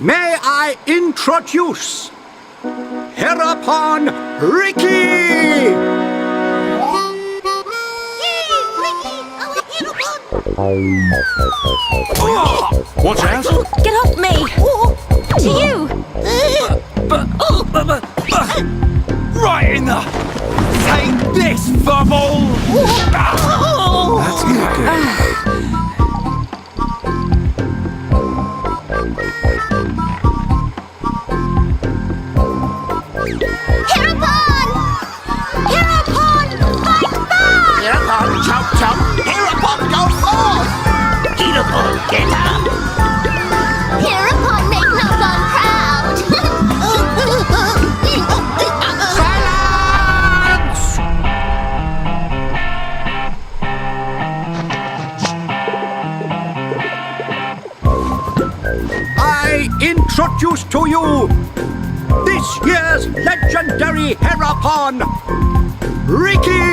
may I introduce Héropon Rikki! Watch out! Get off me! To you! Right in the... Take this, fumble! That's not good. Héropon! Héropon! Fight back! Héropon, chomp chomp! Héropon, go forth! Héropon, get up! Héropon, make no one proud! Silence! I introduce to you this year's legendary Héropon, Rikki!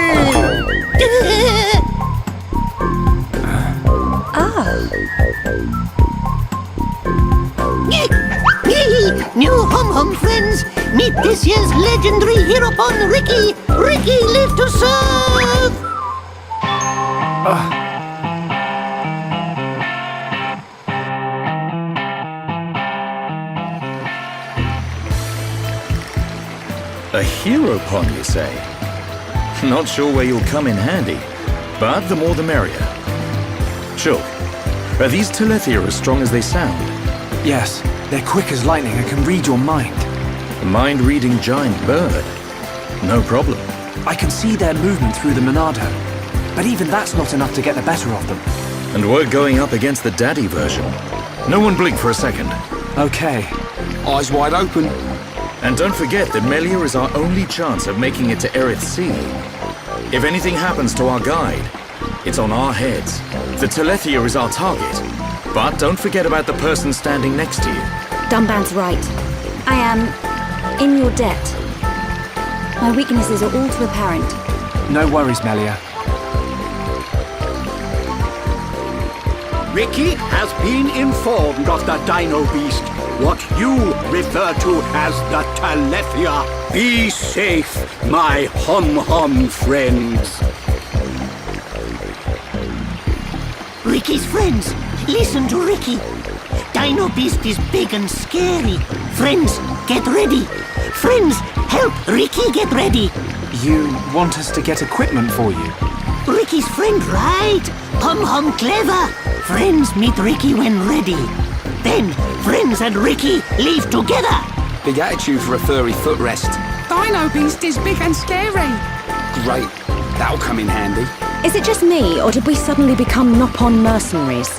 New hum-hum friends, meet this year's legendary Héropon, Rikki! Rikki, live to serve! A héropon, you say? Not sure where you'll come in handy, but the more the merrier. Shulk, are these télessia as strong as they sound? Yes, they're quick as lightning and can read your mind. A mind-reading giant bird? No problem. I can see their movement through the Monado, but even that's not enough to get the better of them. And we're going up against the daddy version. No one blink for a second. Okay. Eyes wide open. And don't forget that Melia is our only chance of making it to Erith Sea. If anything happens to our guide, it's on our heads. The télessia is our target. But don't forget about the person standing next to you. Dunban's right. I am in your debt. My weaknesses are all too apparent. No worries, Melia. Rikki has been informed of the Dino Beast, what you refer to as the télessia. Be safe, my hum-hum friends. Rikki's friends, listen to Rikki. Dino Beast is big and scary. Friends, get ready. Friends, help Rikki get ready. You want us to get equipment for you? Rikki's friend, right? Hum-hum clever. Friends meet Rikki when ready. Then, friends and Rikki leave together. Big attitude for a furry footrest. Dino Beast is big and scary. Great. That'll come in handy. Is it just me, or did we suddenly become Nopon mercenaries?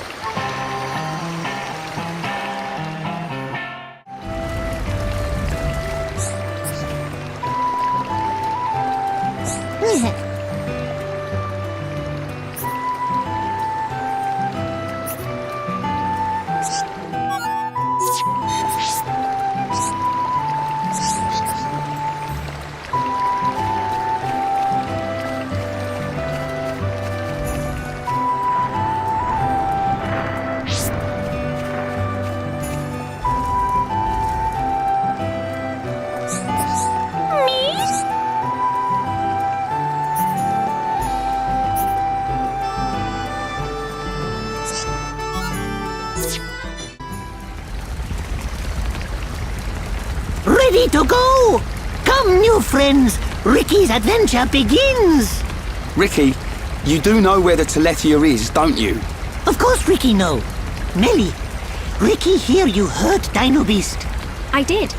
Ready to go! Come, new friends. Rikki's adventure begins. Rikki, you do know where the télessia is, don't you? Of course Rikki know. Melly, Rikki hear you hurt Dino Beast. I did,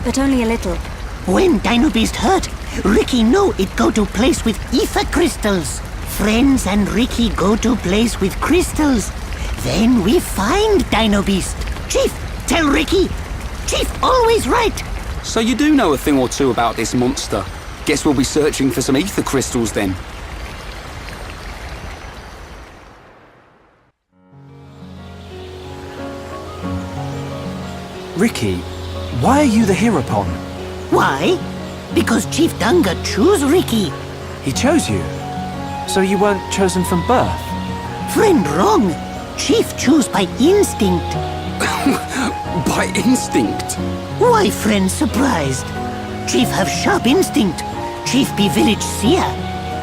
but only a little. When Dino Beast hurt, Rikki know it go to place with ether crystals. Friends and Rikki go to place with crystals. Then we find Dino Beast. Chief, tell Rikki. Chief always right. So you do know a thing or two about this monster. Guess we'll be searching for some ether crystals then. Rikki, why are you the Héropon? Why? Because Chief Dunga choose Rikki. He chose you. So you weren't chosen from birth? Friend wrong. Chief choose by instinct. By instinct. Why, friend, surprised? Chief have sharp instinct. Chief be village seer.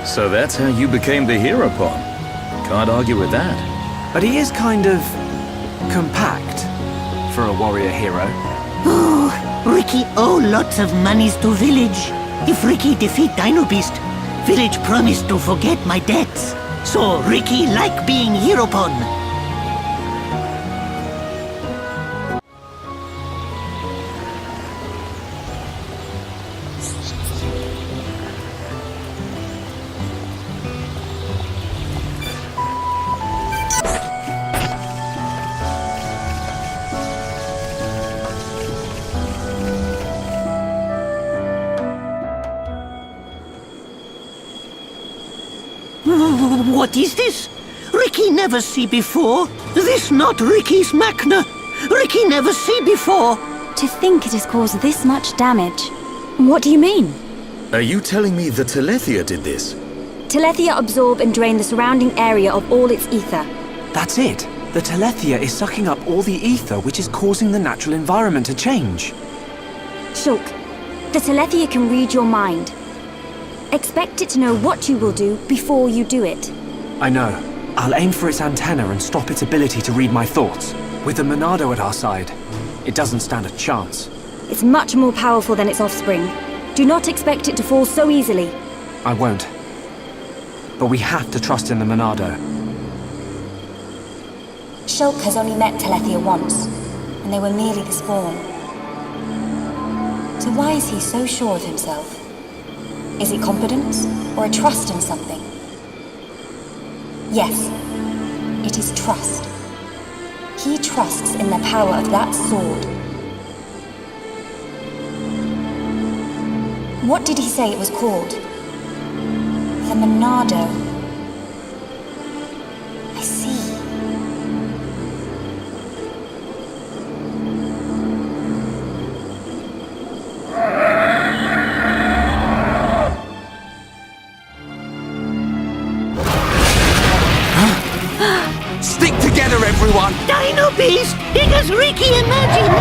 So that's how you became the héropon. Can't argue with that. But he is kind of compact for a warrior hero. Oh, Rikki owe lots of monies to village. If Rikki defeat Dino Beast, village promised to forget my debts. So Rikki like being héropon. What is this? Rikki never see before. This not Rikki's Machna. Rikki never see before. To think it has caused this much damage. What do you mean? Are you telling me the Télessia did this? Télessia absorb and drain the surrounding area of all its ether. That's it. The télessia is sucking up all the ether, which is causing the natural environment to change. Shulk, the Télessia can read your mind. Expect it to know what you will do before you do it. I know. I'll aim for its antenna and stop its ability to read my thoughts. With the Monado at our side, it doesn't stand a chance. It's much more powerful than its offspring. Do not expect it to fall so easily. I won't. But we have to trust in the Monado. Shulk has only met Télessia once, and they were merely the spawn. So why is he so sure of himself? Is it confidence or a trust in something? Yes, it is trust. He trusts in the power of that sword. What did he say it was called? The Monado. I see. Stick together, everyone! Dino Beast, big as Rikki imagined.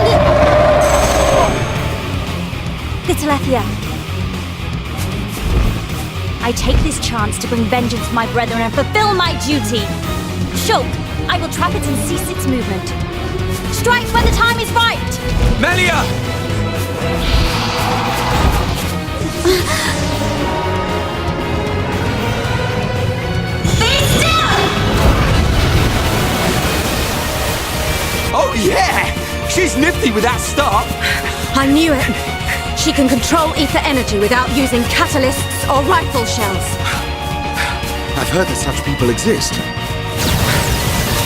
The Télessia. I take this chance to bring vengeance to my brethren and fulfill my duty. Shulk, I will trap it and cease its movement. Strike when the time is right! Melia! Be still! Oh yeah! She's nifty with that start! I knew it. She can control ether energy without using catalysts or rifle shells. I've heard that such people exist,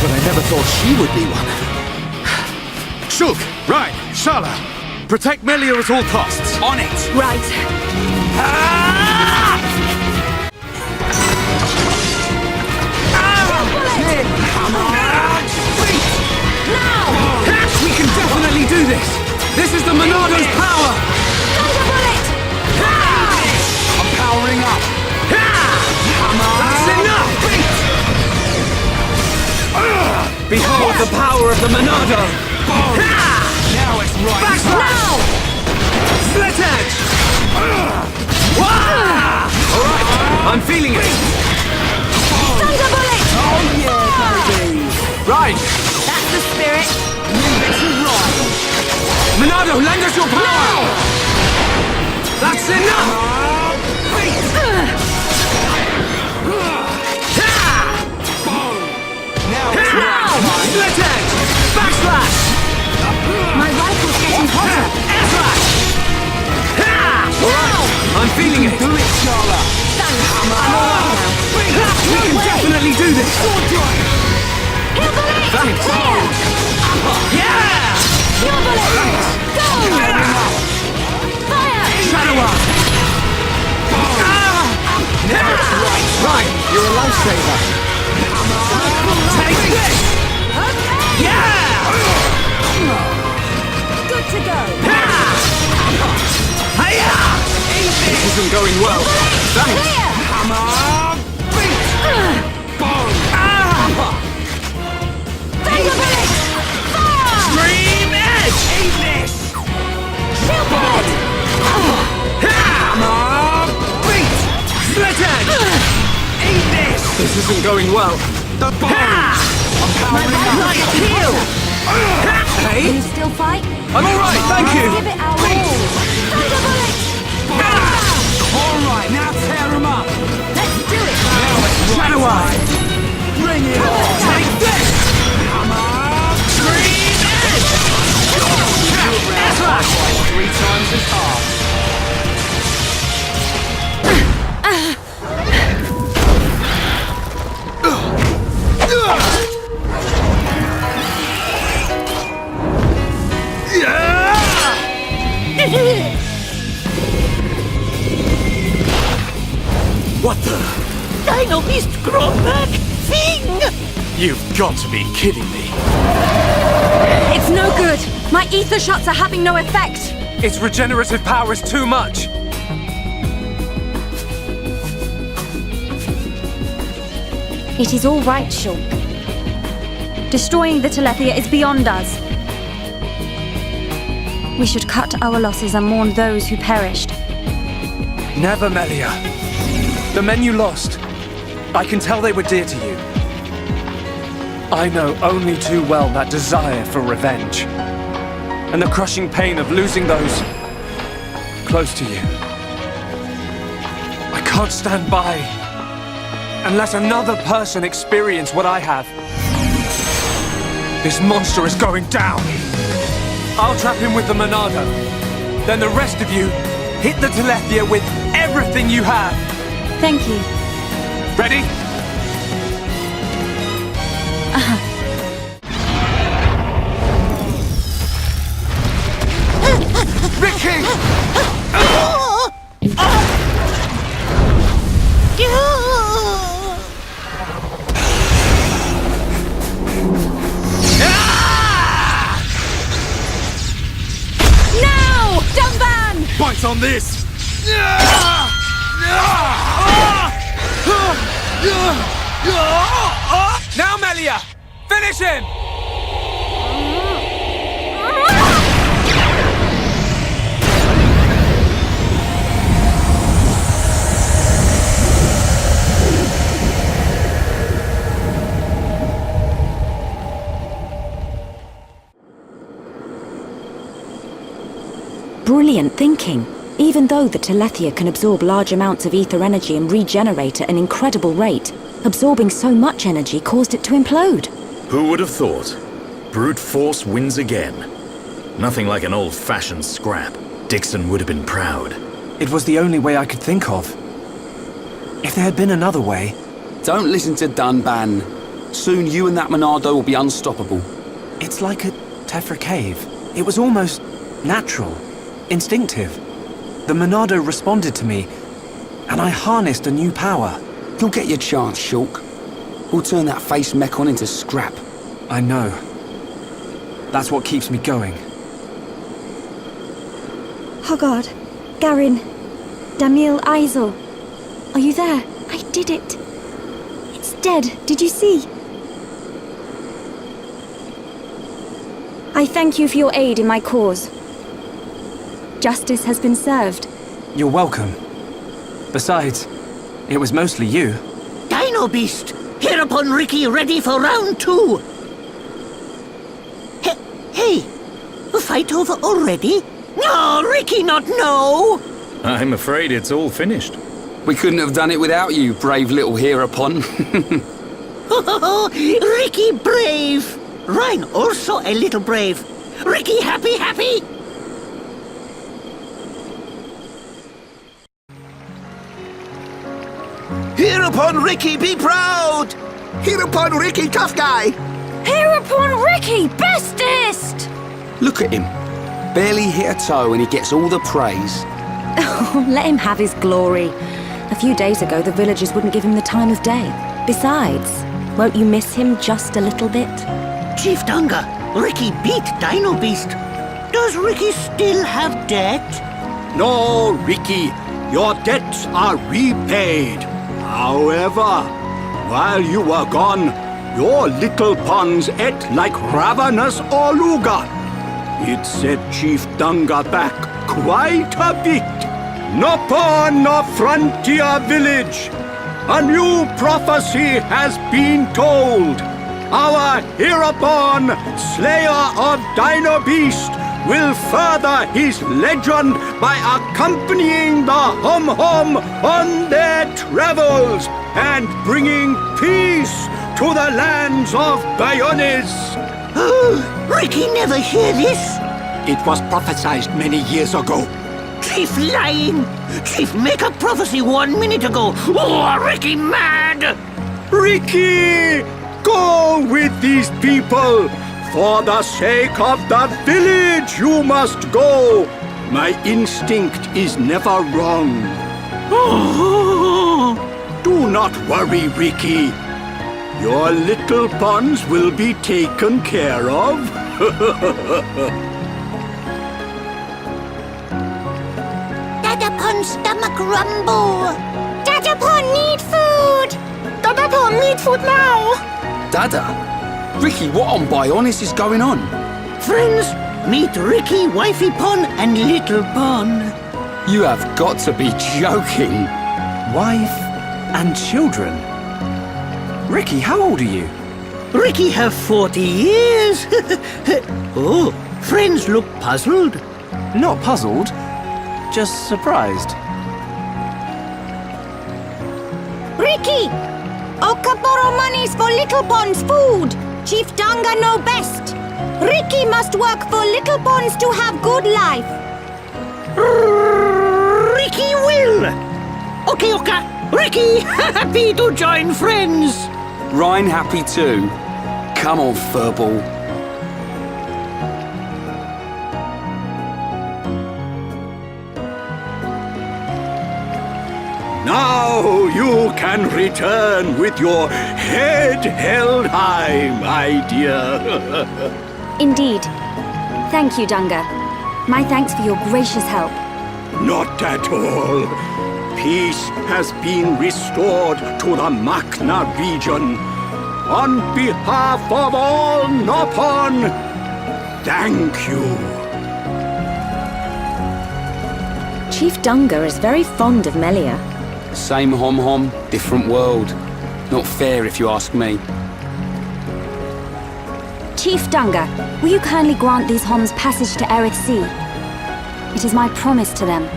but I never thought she would be one. Shulk, Ryan, Shala, protect Melia at all costs. On it! Right. We can definitely do this! This is the Monado's power! I'm powering up! That's enough! Behold the power of the Monado! Now it's right! Backslash! Split edge! Alright, I'm feeling it! Thunder bullet! Oh yeah, baby! Right! That's the spirit. Monado, lend us your power! That's enough! Now! Split edge! Backslash! My rifle's getting hotter. Air slash! Alright, I'm feeling it! Do it, Shala! Thanks. I'm alright now. We can definitely do this! Heal bullet! Thanks! Yeah! Heal bullet! Go! Fire! Shadow Arm! Right, you're a lifesaver! Take this! Yeah! Good to go. Hiya! This isn't going well. Thanks! Clear! Ah! Thunder bullet! Fire! Dream Edge! This isn't going well. The bombs! My blood is healed! Hey? Can you still fight? I'm alright, thank you! Give it our all! Thunderbolt! Alright, now tear him up! Let's do it! Shadow Eye! Bring it on! Take this! Come on! Green Edge! That's right! 3 times as hard. What the? Dino Beast grown back thing! You've got to be kidding me. It's no good! My ether shots are having no effect! Its regenerative power is too much. It is all right, Shulk. Destroying the Télessia is beyond us. We should cut our losses and mourn those who perished. Never, Melia. The men you lost, I can tell they were dear to you. I know only too well that desire for revenge, and the crushing pain of losing those close to you. I can't stand by and let another person experience what I have. This monster is going down. I'll trap him with the Monado. Then the rest of you hit the Télessia with everything you have. Thank you. Ready? Rikki! Now! Dumban! Bites on this! Now, Melia! Finish him! Brilliant thinking. Even though the Télessia can absorb large amounts of ether energy and regenerate at an incredible rate, absorbing so much energy caused it to implode. Who would have thought? Brute force wins again. Nothing like an old-fashioned scrap. Dixon would have been proud. It was the only way I could think of. If there had been another way... Don't listen to Dunban. Soon you and that Monado will be unstoppable. It's like a Tefra cave. It was almost natural, instinctive. The Monado responded to me, and I harnessed a new power. You'll get your chance, Shulk. We'll turn that face mechon into scrap. I know. That's what keeps me going. Hogard, Garin, Damil Aizel. Are you there? I did it. It's dead. Did you see? I thank you for your aid in my cause. Justice has been served. You're welcome. Besides, it was mostly you. Dino Beast! Hereupon Rikki ready for round 2! Hey! The fight over already? No, Rikki not no! I'm afraid it's all finished. We couldn't have done it without you, brave little hereupon. Rikki brave! Rhine also a little brave. Rikki happy? Hereupon Rikki, be proud! Hereupon Rikki, tough guy! Hereupon Rikki, bestest! Look at him. Barely hit a toe and he gets all the praise. Oh, let him have his glory. A few days ago, the villagers wouldn't give him the time of day. Besides, won't you miss him just a little bit? Chief Dunga, Rikki beat Dino Beast. Does Rikki still have debt? No, Rikki, your debts are repaid. However, while you were gone, your little pawns ate like ravenous Oluga. It set Chief Dunga back quite a bit. No pawn, no frontier village. a new prophecy has been told. Our héropon, slayer of Dino Beast, will further his legend by accompanying the Hom-Hom on their travels and bringing peace to the lands of Bayonnes. Oh, Rikki never hear this. It was prophesied many years ago. Chief lying. Chief make a prophecy 1 minute ago. Oh, Rikki mad. Rikki, go with these people. For the sake of the village, you must go. My instinct is never wrong. Do not worry, Rikki. Your little pawns will be taken care of. Dadapon stomach rumble. Dadapon need food! Dadapon need food now! Dada? Rikki, what on Bayonnes is going on? Friends, meet Rikki, Wifey Pon, and Little Pon. You have got to be joking. Wife and children? Rikki, how old are you? Rikki have 40 years. Oh, friends look puzzled. Not puzzled, just surprised. Rikki! Oka borrow monies for Little Pon's food! Chief Danga know best! Rikki must work for Little Pons to have good life! Rikki will! Okay, Oka. Rikki, happy to join friends. Ryan happy too. Come on, furball. Now you can return with your head held high, my dear. Indeed. Thank you, Dunga. My thanks for your gracious help. Not at all. Peace has been restored to the Makna region. On behalf of all Nopon, thank you. Chief Dunga is very fond of Melia. Same Hom-Hom, different world. Not fair if you ask me. Chief Dunga, will you kindly grant these Homs passage to Erith Sea? It is my promise to them.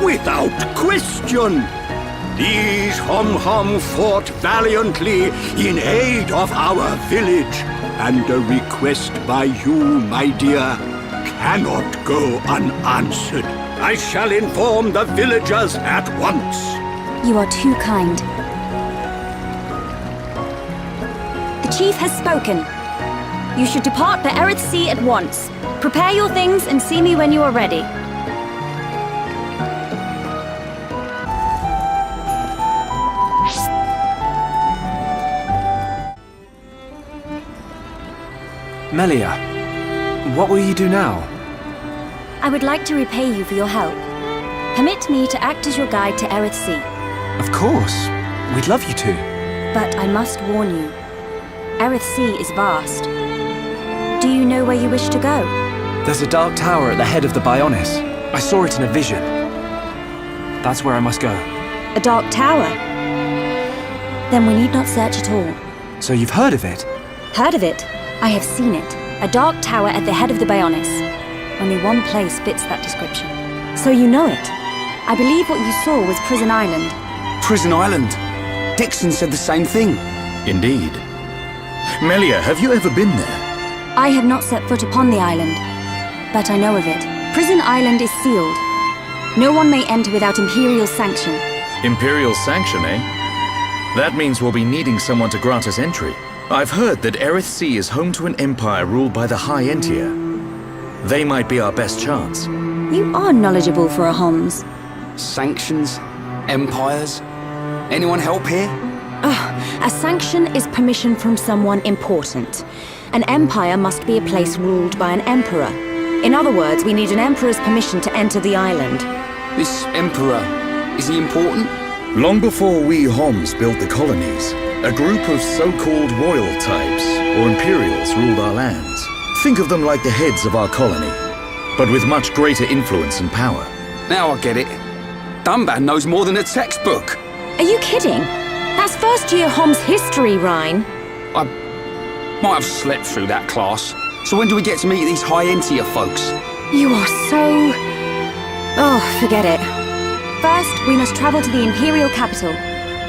Without question. These Hom-Hom fought valiantly in aid of our village, and a request by you, my dear, cannot go unanswered. I shall inform the villagers at once. You are too kind. The chief has spoken. You should depart for Erith Sea at once. Prepare your things and see me when you are ready. Melia, what will you do now? I would like to repay you for your help. Permit me to act as your guide to Erith Sea. Of course. We'd love you to. But I must warn you. Erith Sea is vast. Do you know where you wish to go? There's a dark tower at the head of the Bayonnes. I saw it in a vision. That's where I must go. A dark tower? Then we need not search at all. So you've heard of it? Heard of it? I have seen it. A dark tower at the head of the Bayonnes. Only one place fits that description. So you know it. I believe what you saw was Prison Island. Prison Island? Dixon said the same thing. Indeed. Melia, have you ever been there? I have not set foot upon the island, but I know of it. Prison Island is sealed. No one may enter without Imperial sanction. Imperial sanction, eh? That means we'll be needing someone to grant us entry. I've heard that Erith Sea is home to an empire ruled by the High Entia. They might be our best chance. You are knowledgeable for a Homs. Sanctions? Empires? Anyone help here? A sanction is permission from someone important. An empire must be a place ruled by an emperor. In other words, we need an emperor's permission to enter the island. This emperor, is he important? Long before we Homs built the colonies, a group of so-called royal types, or imperials, ruled our lands. Think of them like the heads of our colony, but with much greater influence and power. Now I get it. Dunban knows more than a textbook. Are you kidding? That's first year Hom's history, Rhine. I might have slept through that class. So when do we get to meet these high-entier folks? You are so... Oh, forget it. First, we must travel to the Imperial capital.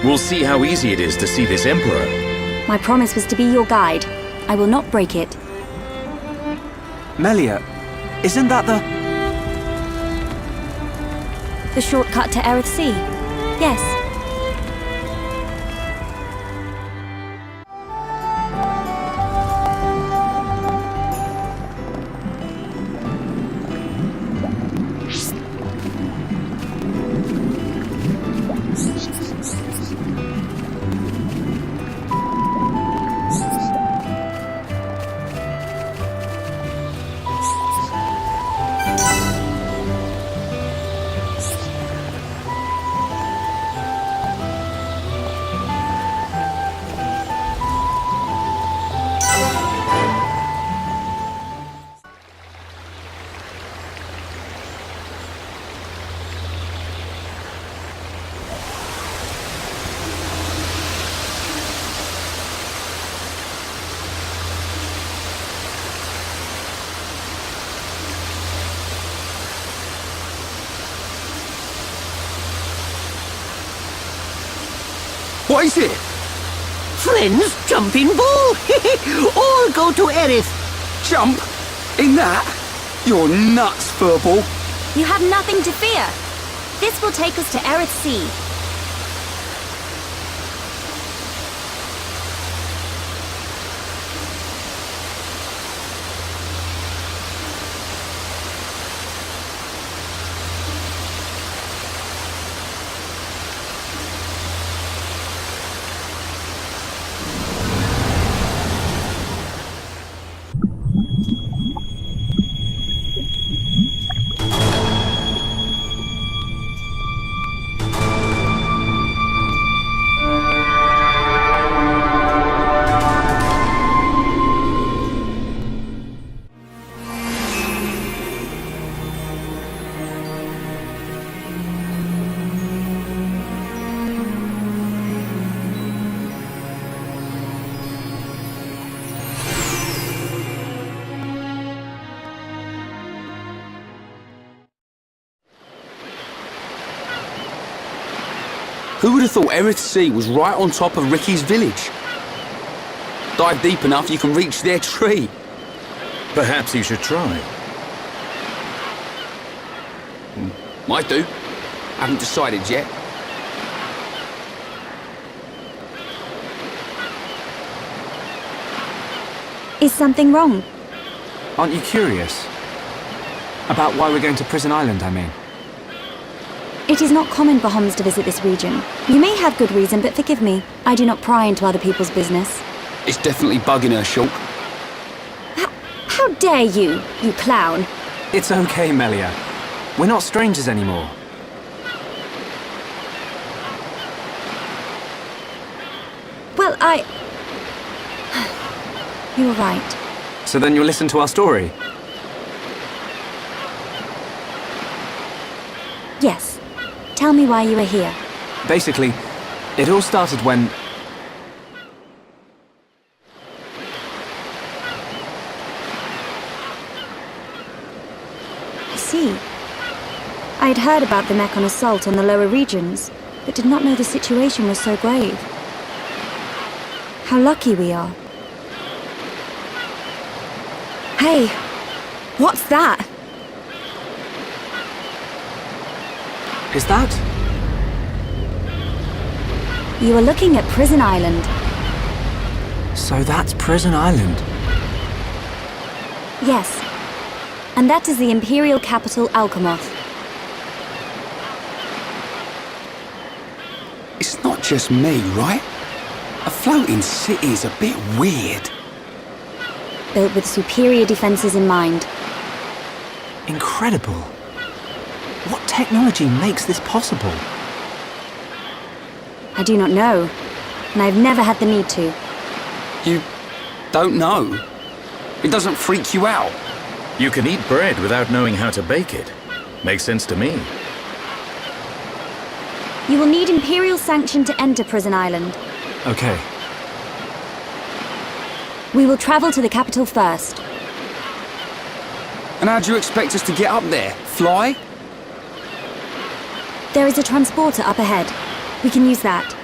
We'll see how easy it is to see this Emperor. My promise was to be your guide. I will not break it. Melia, isn't that The shortcut to Aerith Sea? Yes. What is it? Friends, jump in ball. All go to Aerith. Jump? In that? You're nuts, Furball. You have nothing to fear. This will take us to Aerith Sea. Who would have thought Aerith Sea was right on top of Rikki's village? Dive deep enough, you can reach their tree. Perhaps you should try. Might do. Haven't decided yet. Is something wrong? Aren't you curious? About why we're going to Prison Island, I mean. It is not common for Homs to visit this region. You may have good reason, but forgive me. I do not pry into other people's business. It's definitely bugging her, Shulk. How dare you, you clown? It's okay, Melia. We're not strangers anymore. Well, You were right. So then you'll listen to our story? Yes. Tell me why you are here. Basically, it all started when... I see. I had heard about the Mechon assault on the lower regions, but did not know the situation was so grave. How lucky we are. Hey, what's that? Is that? You are looking at Prison Island. So that's Prison Island? Yes. And that is the Imperial capital, Alcamoth. It's not just me, right? A floating city is a bit weird. Built with superior defenses in mind. Incredible. What technology makes this possible? I do not know, and I've never had the need to. You don't know? It doesn't freak you out? You can eat bread without knowing how to bake it. Makes sense to me. You will need Imperial sanction to enter Prison Island. Okay. We will travel to the capital first. And how do you expect us to get up there? Fly? There is a transporter up ahead. We can use that.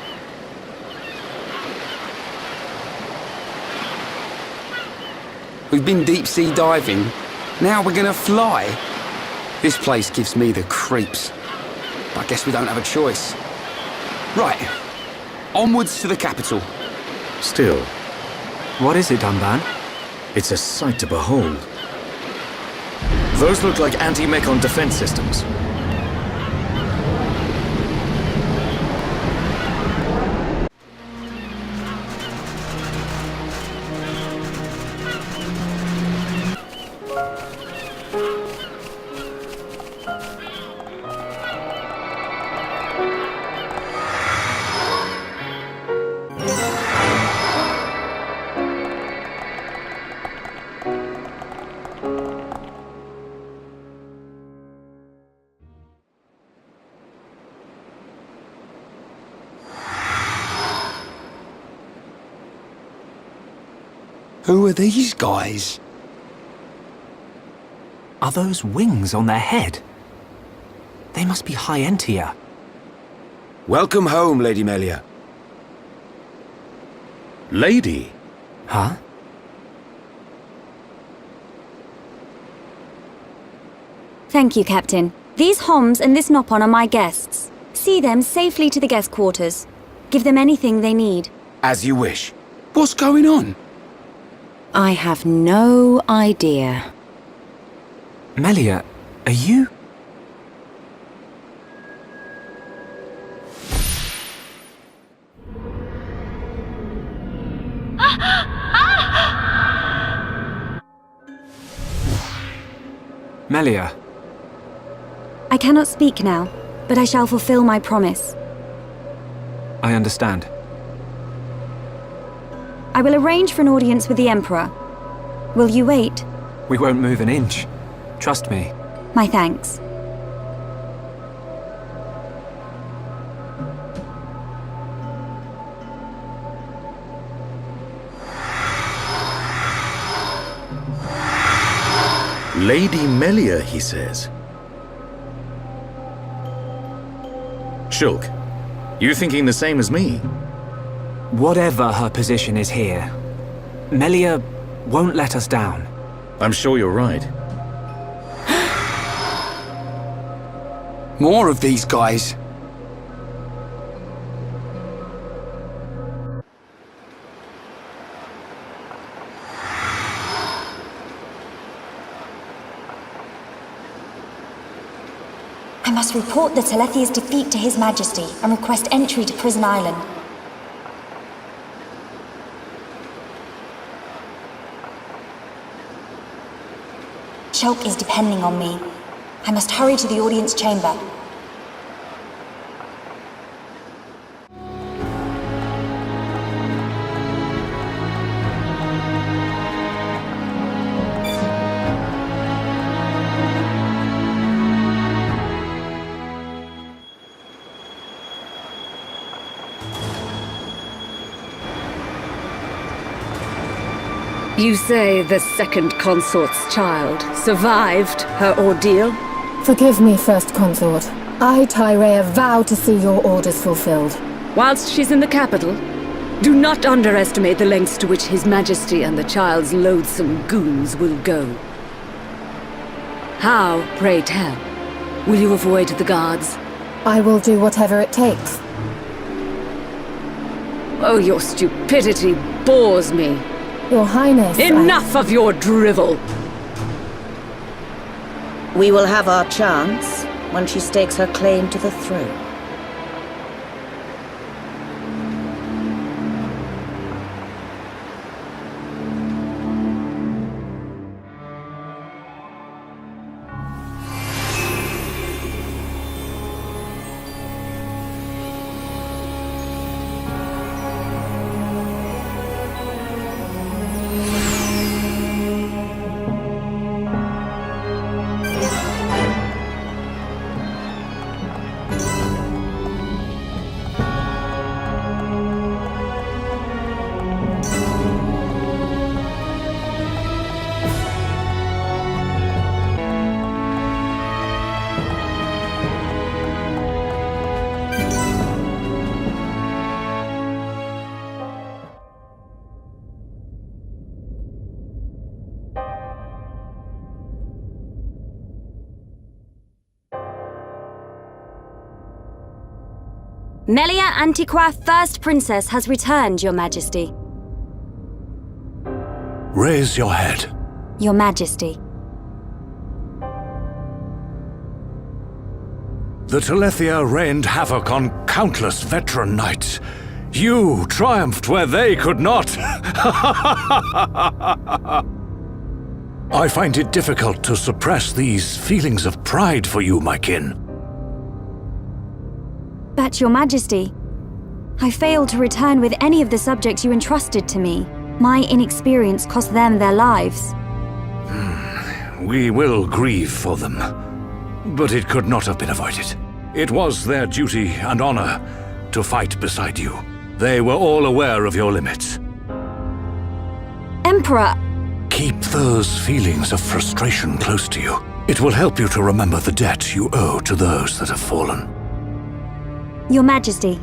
We've been deep-sea diving. Now we're gonna fly. This place gives me the creeps. But I guess we don't have a choice. Right. Onwards to the capital. Still, What is it, Dunban? it's a sight to behold. Those look like anti-mechon defense systems. Who are these guys? Are those wings on their head? They must be Hyentia. Welcome home, Lady Melia. Lady? Huh? Thank you, Captain. These Homs and this Nopon are my guests. See them safely to the guest quarters. Give them anything they need. As you wish. What's going on? I have no idea. Melia, are you? Melia. I cannot speak now, but I shall fulfill my promise. I understand. I will arrange for an audience with the Emperor. Will you wait? We won't move an inch. Trust me. My thanks. Lady Melia, he says. Shulk, you thinking the same as me? Whatever her position is here, Melia won't let us down. I'm sure you're right. More of these guys. I must report the Telethia's defeat to His Majesty and request entry to Prison Island. Shulk is depending on me. I must hurry to the audience chamber. You say the second consort's child survived her ordeal? Forgive me, First Consort. I, Tyrea, vow to see your orders fulfilled. Whilst she's in the capital, do not underestimate the lengths to which His Majesty and the child's loathsome goons will go. How, pray tell, will you avoid the guards? I will do whatever it takes. Oh, your stupidity bores me. Your Highness, Enough of your drivel! We will have our chance when she stakes her claim to the throne. Melia Antiqua, First Princess, has returned, Your Majesty. Raise your head. Your Majesty. The Télessia rained havoc on countless veteran knights. You triumphed where they could not. I find it difficult to suppress these feelings of pride for you, my kin. But, Your Majesty, I failed to return with any of the subjects you entrusted to me. My inexperience cost them their lives. We will grieve for them, but it could not have been avoided. It was their duty and honor to fight beside you. They were all aware of your limits. Emperor! Keep those feelings of frustration close to you. It will help you to remember the debt you owe to those that have fallen. Your Majesty,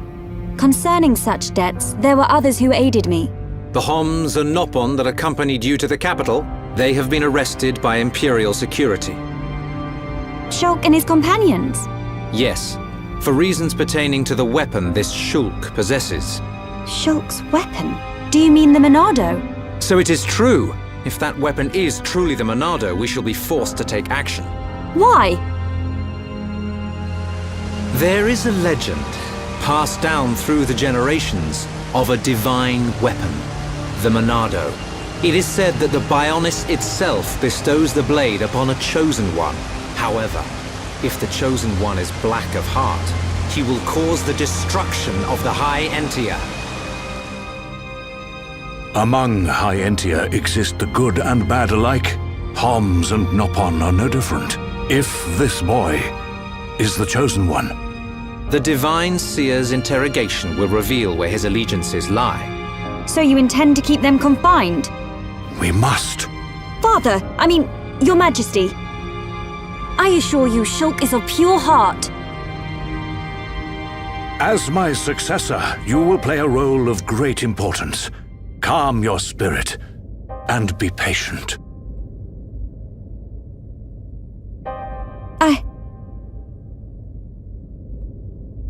concerning such debts, there were others who aided me. The Homs and Nopon that accompanied you to the capital, they have been arrested by Imperial security. Shulk and his companions? Yes, for reasons pertaining to the weapon this Shulk possesses. Shulk's weapon? Do you mean the Monado? So it is true. If that weapon is truly the Monado, we shall be forced to take action. Why? There is a legend, passed down through the generations, of a divine weapon, the Monado. It is said that the Bionis itself bestows the blade upon a chosen one. However, if the chosen one is black of heart, he will cause the destruction of the High Entia. Among High Entia exist the good and bad alike. Homs and Nopon are no different. If this boy is the chosen one, the Divine Seer's interrogation will reveal where his allegiances lie. So you intend to keep them confined? We must. Father, Your Majesty. I assure you, Shulk is of pure heart. As my successor, you will play a role of great importance. Calm your spirit and be patient.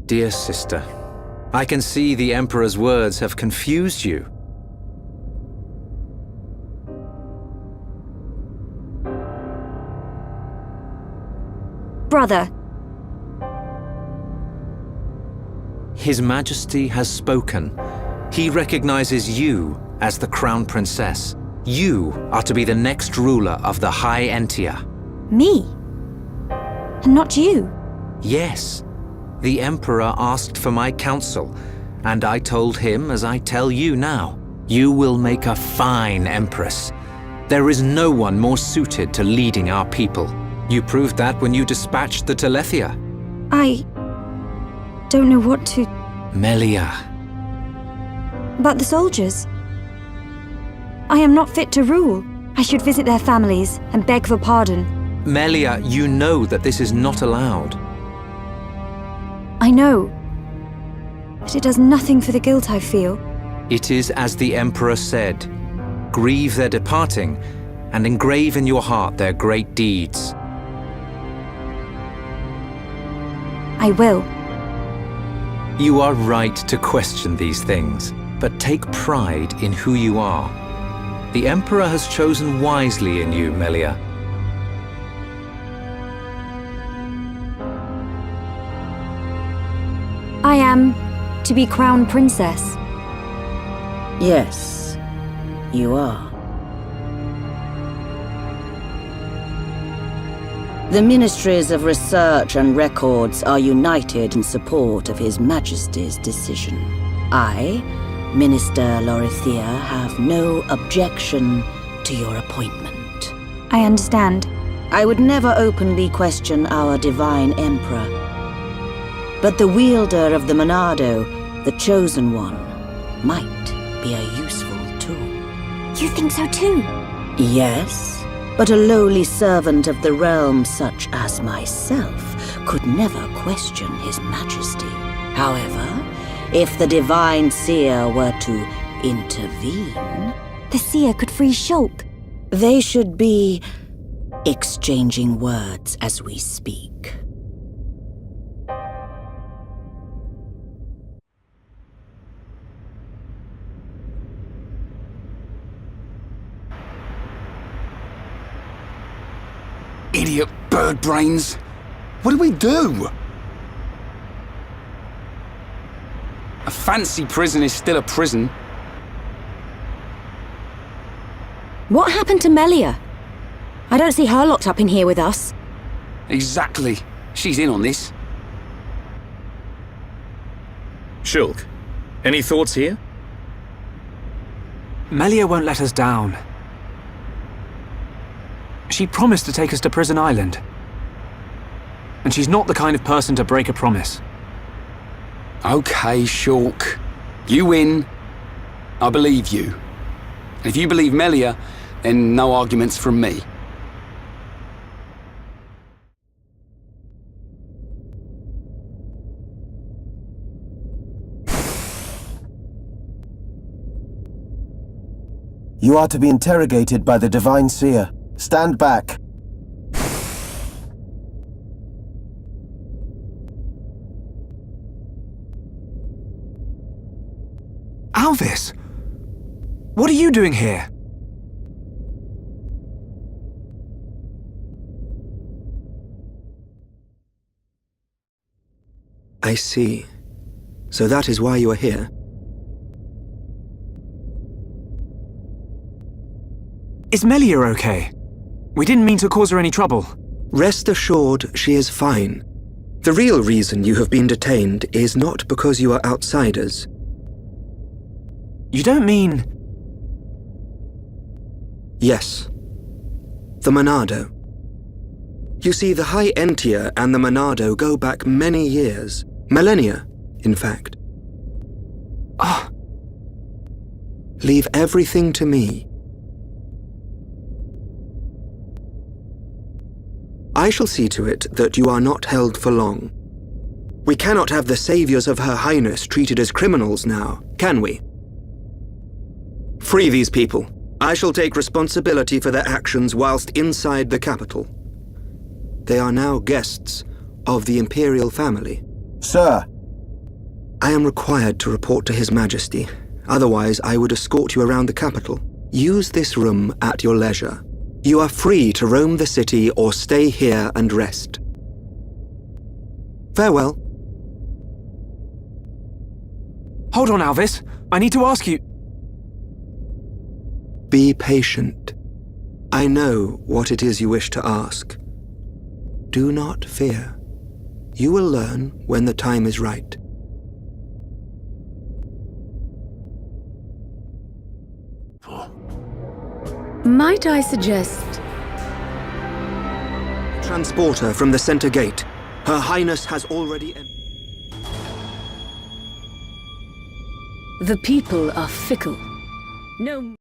Dear sister, I can see the Emperor's words have confused you. Brother. His Majesty has spoken. He recognizes you as the Crown Princess. You are to be the next ruler of the High Entia. Me? And not you? Yes. The Emperor asked for my counsel, and I told him as I tell you now. You will make a fine Empress. There is no one more suited to leading our people. You proved that when you dispatched the Télessia. I don't know what to... Melia. But the soldiers? I am not fit to rule. I should visit their families and beg for pardon. Melia, you know that this is not allowed. I know. But it does nothing for the guilt I feel. It is as the Emperor said. Grieve their departing, and engrave in your heart their great deeds. I will. You are right to question these things, but take pride in who you are. The Emperor has chosen wisely in you, Melia. I am to be Crown Princess. Yes, you are. The Ministries of Research and Records are united in support of His Majesty's decision. I, Minister Lorithia, have no objection to your appointment. I understand. I would never openly question our Divine Emperor. But the wielder of the Monado, the Chosen One, might be a useful tool. You think so too? Yes, but a lowly servant of the realm such as myself could never question His Majesty. However, if the Divine Seer were to intervene... The Seer could free Shulk. They should be exchanging words as we speak. Idiot bird brains. What do we do? A fancy prison is still a prison. What happened to Melia? I don't see her locked up in here with us. Exactly. She's in on this. Shulk, any thoughts here? Melia won't let us down. She promised to take us to Prison Island. And she's not the kind of person to break a promise. Okay, Shulk. You win. I believe you. And if you believe Melia, then no arguments from me. You are to be interrogated by the Divine Seer. Stand back. Alvis! What are you doing here? I see. So that is why you are here. Is Melia okay? We didn't mean to cause her any trouble. Rest assured, she is fine. The real reason you have been detained is not because you are outsiders. You don't mean... Yes. The Monado. You see, the High Entia and the Monado go back many years. Millennia, in fact. Ah. Leave everything to me. I shall see to it that you are not held for long. We cannot have the saviors of Her Highness treated as criminals now, can we? Free these people. I shall take responsibility for their actions whilst inside the capital. They are now guests of the Imperial family. Sir! I am required to report to His Majesty. Otherwise, I would escort you around the capital. Use this room at your leisure. You are free to roam the city or stay here and rest. Farewell. Hold on, Alvis. I need to ask you... Be patient. I know what it is you wish to ask. Do not fear. You will learn when the time is right. Might I suggest... Transporter from the center gate. Her Highness has already... The people are fickle. No...